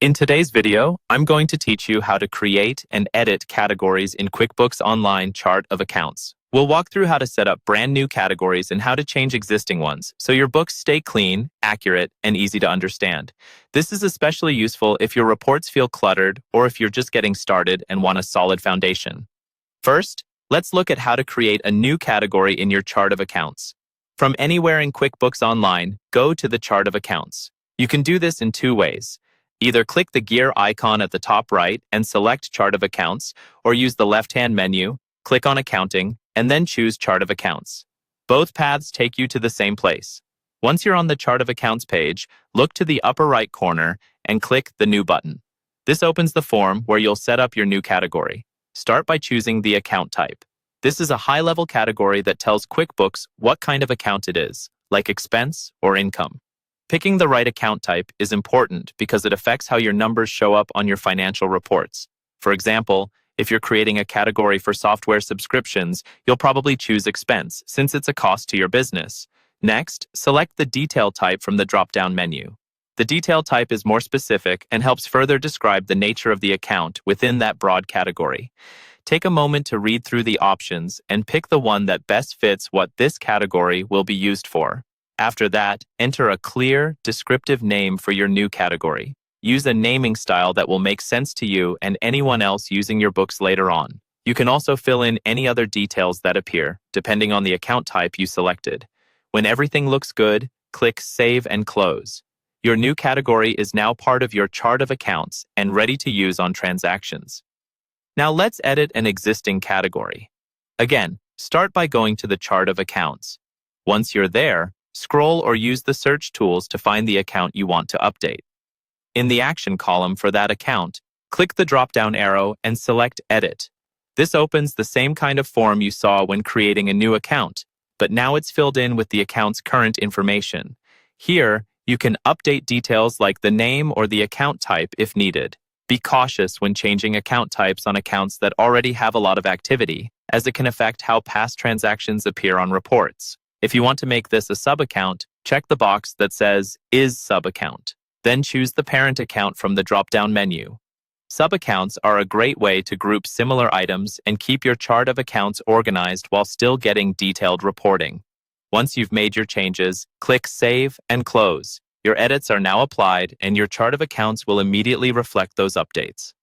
In today's video, I'm going to teach you how to create and edit categories in QuickBooks Online Chart of Accounts. We'll walk through how to set up brand new categories and how to change existing ones so your books stay clean, accurate, and easy to understand. This is especially useful if your reports feel cluttered or if you're just getting started and want a solid foundation. First, let's look at how to create a new category in your Chart of Accounts. From anywhere in QuickBooks Online, go to the Chart of Accounts. You can do this in two ways. Either click the gear icon at the top right and select Chart of Accounts, or use the left-hand menu, click on Accounting, and then choose Chart of Accounts. Both paths take you to the same place. Once you're on the Chart of Accounts page, look to the upper right corner and click the New button. This opens the form where you'll set up your new category. Start by choosing the account type. This is a high-level category that tells QuickBooks what kind of account it is, like expense or income. Picking the right account type is important because it affects how your numbers show up on your financial reports. For example, if you're creating a category for software subscriptions, you'll probably choose expense since it's a cost to your business. Next, select the detail type from the drop-down menu. The detail type is more specific and helps further describe the nature of the account within that broad category. Take a moment to read through the options and pick the one that best fits what this category will be used for. After that, enter a clear, descriptive name for your new category. Use a naming style that will make sense to you and anyone else using your books later on. You can also fill in any other details that appear, depending on the account type you selected. When everything looks good, click Save and Close. Your new category is now part of your Chart of Accounts and ready to use on transactions. Now let's edit an existing category. Again, start by going to the Chart of Accounts. Once you're there, scroll or use the search tools to find the account you want to update. In the Action column for that account, click the drop-down arrow and select Edit. This opens the same kind of form you saw when creating a new account, but now it's filled in with the account's current information. Here, you can update details like the name or the account type if needed. Be cautious when changing account types on accounts that already have a lot of activity, as it can affect how past transactions appear on reports. If you want to make this a sub-account, check the box that says Is Sub-Account. Then choose the parent account from the drop-down menu. Sub-accounts are a great way to group similar items and keep your Chart of Accounts organized while still getting detailed reporting. Once you've made your changes, click Save and Close. Your edits are now applied and your Chart of Accounts will immediately reflect those updates.